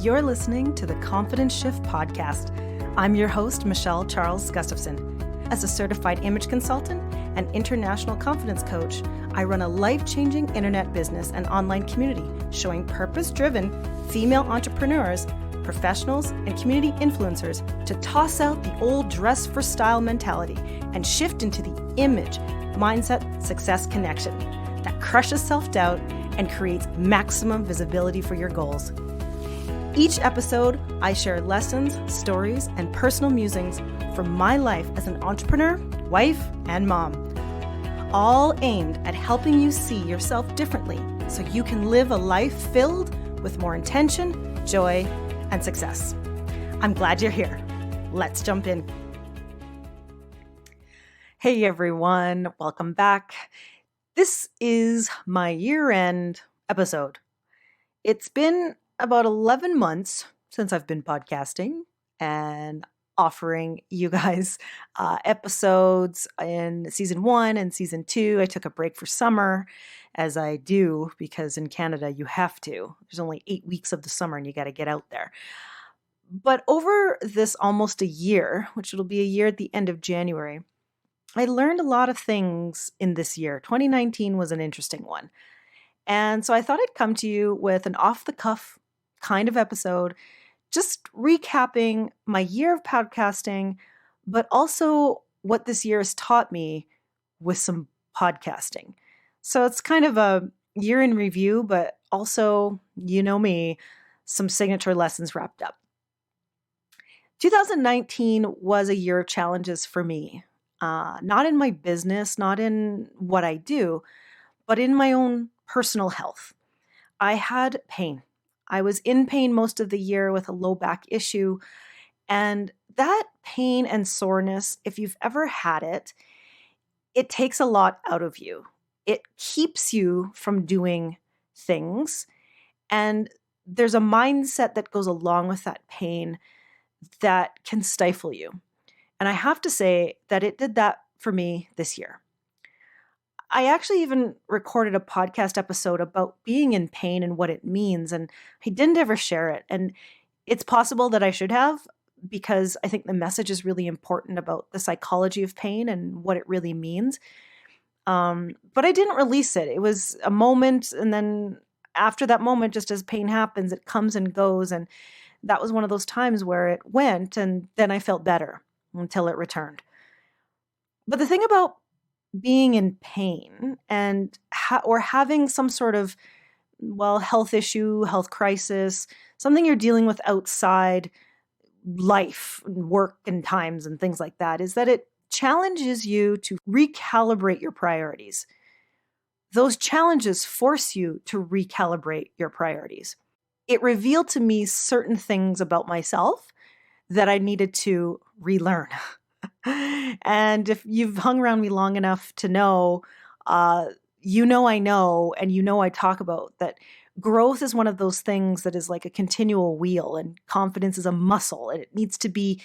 You're listening to the Confidence Shift podcast. I'm your host, Michelle Charles Gustafson. As a certified image consultant and international confidence coach, I run a life-changing internet business and online community showing purpose-driven female entrepreneurs, professionals, and community influencers to toss out the old dress for style mentality and shift into the image, mindset, success connection that crushes self-doubt and creates maximum visibility for your goals. Each episode, I share lessons, stories, and personal musings from my life as an entrepreneur, wife, and mom, all aimed at helping you see yourself differently so you can live a life filled with more intention, joy, and success. I'm glad you're here. Let's jump in. Hey everyone, welcome back. This is my year-end episode. It's been about 11 months since I've been podcasting and offering you guys episodes in season 1 and season 2. I took a break for summer, as I do, because in Canada you have to. There's only 8 weeks of the summer and you got to get out there. But over this almost a year, which it'll be a year at the end of January, I learned a lot of things in this year. 2019 was an interesting one. And so I thought I'd come to you with an off-the-cuff kind of episode, just recapping my year of podcasting, but also what this year has taught me with some podcasting. So it's kind of a year in review, but also, you know me, some signature lessons wrapped up. 2019 was a year of challenges for me, not in my business, not in what I do, but in my own personal health. I had pain. I was in pain most of the year with a low back issue. And that pain and soreness, if you've ever had it, it takes a lot out of you. It keeps you from doing things. And there's a mindset that goes along with that pain that can stifle you. And I have to say that it did that for me this year. I actually even recorded a podcast episode about being in pain and what it means, and I didn't ever share it. And it's possible that I should have, because I think the message is really important about the psychology of pain and what it really means. But I didn't release it. It was a moment, and then after that moment, just as pain happens, it comes and goes. And that was one of those times where it went, and then I felt better until it returned. But the thing about being in pain and or having some sort of, health issue, health crisis, something you're dealing with outside life, work and times and things like that, is that it challenges you to recalibrate your priorities. Those challenges force you to recalibrate your priorities. It revealed to me certain things about myself that I needed to relearn. And if you've hung around me long enough to know, I know, and I talk about that growth is one of those things that is like a continual wheel, and confidence is a muscle, and it needs to be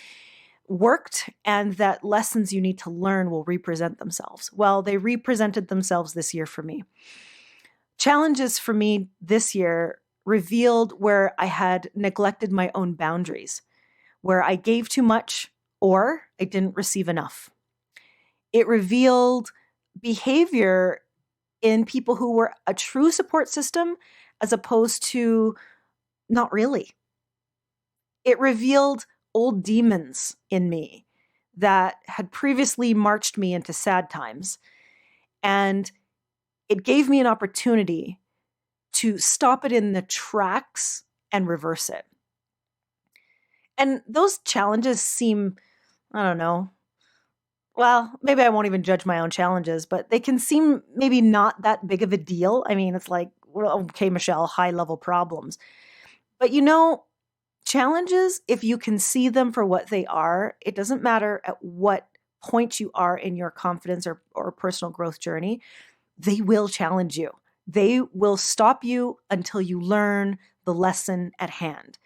worked, and that lessons you need to learn will represent themselves. Well, they represented themselves this year for me. Challenges for me this year revealed where I had neglected my own boundaries, where I gave too much or I didn't receive enough. It revealed behavior in people who were a true support system as opposed to not really. It revealed old demons in me that had previously marched me into sad times. And it gave me an opportunity to stop it in the tracks and reverse it. And those challenges seem, I don't know, maybe I won't even judge my own challenges, but they can seem maybe not that big of a deal. I mean, it's like, well, okay, Michelle, high level problems. But challenges, if you can see them for what they are, it doesn't matter at what point you are in your confidence or personal growth journey, they will challenge you. They will stop you until you learn the lesson at hand.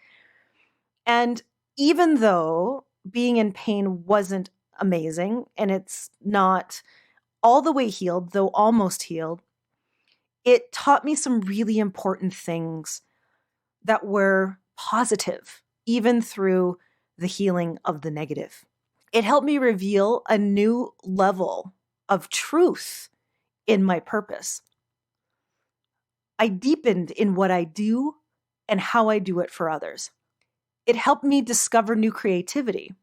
And even though being in pain wasn't amazing, and it's not all the way healed, though almost healed, it taught me some really important things that were positive, even through the healing of the negative. It helped me reveal a new level of truth in my purpose. I deepened in what I do and how I do it for others. It helped me discover new creativity,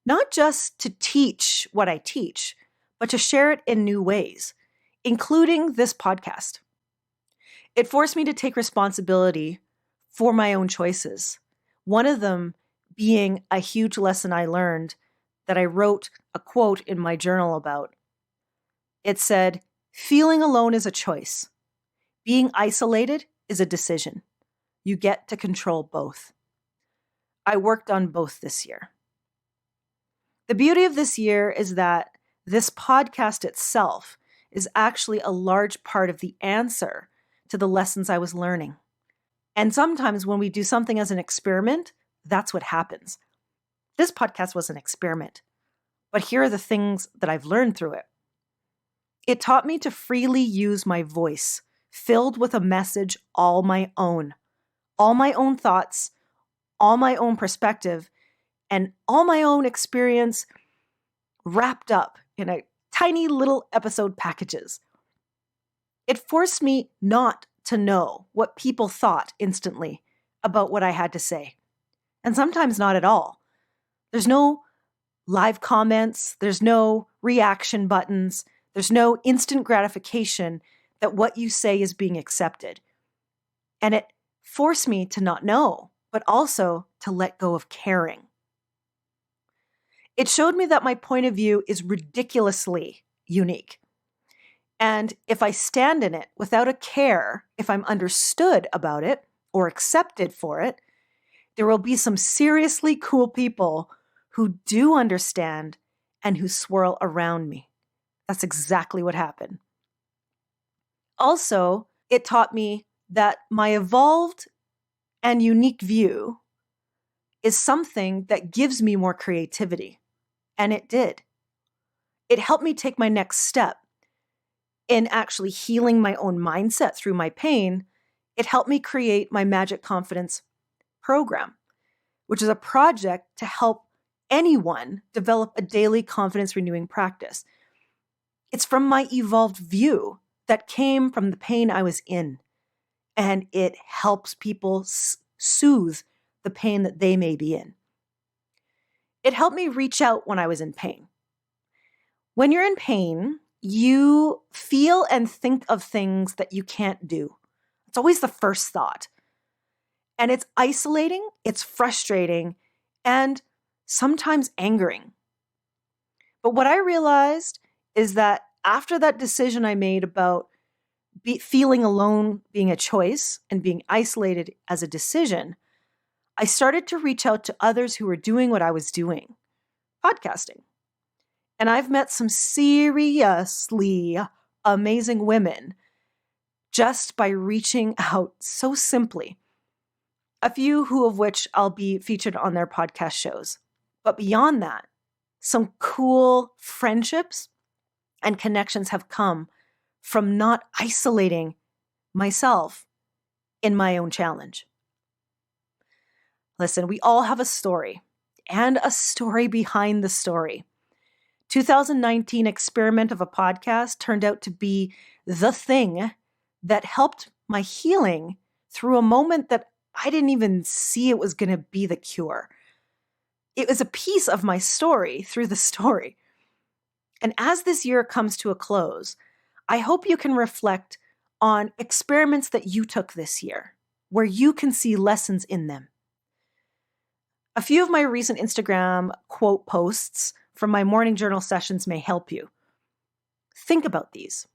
not just to teach what I teach, but to share it in new ways, including this podcast. It forced me to take responsibility for my own choices. One of them being a huge lesson I learned that I wrote a quote in my journal about. It said, "Feeling alone is a choice. Being isolated is a decision. You get to control both." I worked on both this year. The beauty of this year is that this podcast itself is actually a large part of the answer to the lessons I was learning. And sometimes when we do something as an experiment, that's what happens. This podcast was an experiment, but here are the things that I've learned through it. It taught me to freely use my voice, filled with a message all my own thoughts, all my own perspective, and all my own experience wrapped up in a tiny little episode packages. It forced me not to know what people thought instantly about what I had to say. And sometimes not at all. There's no live comments, there's no reaction buttons, there's no instant gratification that what you say is being accepted. And it forced me to not know, but also to let go of caring. It showed me that my point of view is ridiculously unique. And if I stand in it without a care, if I'm understood about it or accepted for it, there will be some seriously cool people who do understand and who swirl around me. That's exactly what happened. Also, it taught me that my evolved and unique view is something that gives me more creativity. And it did. It helped me take my next step in actually healing my own mindset through my pain. It helped me create my Magic Confidence program, which is a project to help anyone develop a daily confidence renewing practice. It's from my evolved view that came from the pain I was in, and it helps people soothe the pain that they may be in. It helped me reach out when I was in pain. When you're in pain, you feel and think of things that you can't do. It's always the first thought. And it's isolating, it's frustrating, and sometimes angering. But what I realized is that after that decision I made about feeling alone being a choice and being isolated as a decision, I started to reach out to others who were doing what I was doing, podcasting. And I've met some seriously amazing women just by reaching out so simply. A few of which I'll be featured on their podcast shows. But beyond that, some cool friendships and connections have come from not isolating myself in my own challenge. Listen, we all have a story and a story behind the story. 2019 experiment of a podcast turned out to be the thing that helped my healing through a moment that I didn't even see it was going to be the cure. It was a piece of my story through the story. And as this year comes to a close, I hope you can reflect on experiments that you took this year, where you can see lessons in them. A few of my recent Instagram quote posts from my morning journal sessions may help you. Think about these.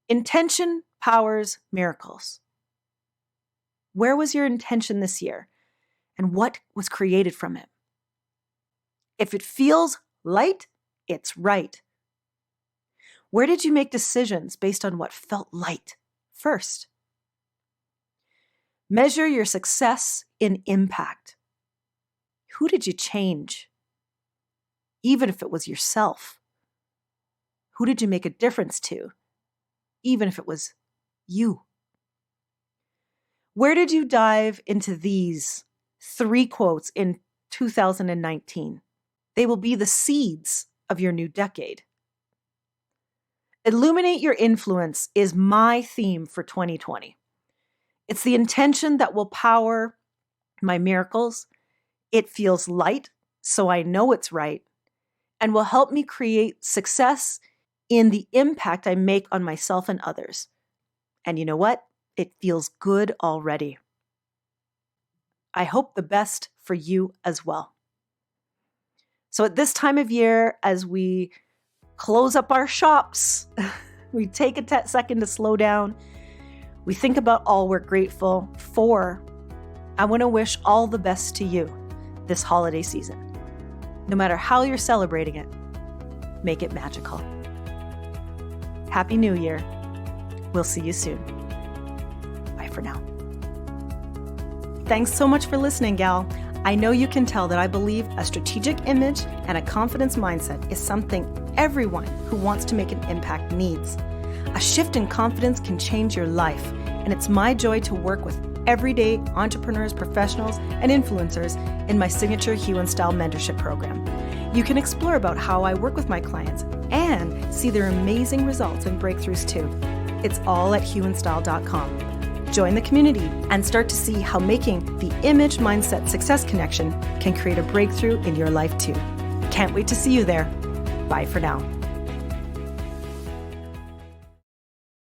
Intention powers miracles. Where was your intention this year? And what was created from it? If it feels light, it's right. Where did you make decisions based on what felt light first? Measure your success in impact. Who did you change? Even if it was yourself. Who did you make a difference to? Even if it was you. Where did you dive into these 3 quotes in 2019? They will be the seeds of your new decade. Illuminate your influence is my theme for 2020. It's the intention that will power my miracles. It feels light, so I know it's right, and will help me create success in the impact I make on myself and others. And you know what? It feels good already. I hope the best for you as well. So at this time of year, as we close up our shops, we take a second to slow down. We think about all we're grateful for. I want to wish all the best to you this holiday season. No matter how you're celebrating it, make it magical. Happy New Year. We'll see you soon. Bye for now. Thanks so much for listening, gal. I know you can tell that I believe a strategic image and a confidence mindset is something everyone who wants to make an impact needs. A shift in confidence can change your life, and it's my joy to work with everyday entrepreneurs, professionals, and influencers in my signature Hue and Style mentorship program. You can explore about how I work with my clients and see their amazing results and breakthroughs too. It's all at hueandstyle.com. Join the community and start to see how making the image mindset success connection can create a breakthrough in your life too. Can't wait to see you there. Bye for now.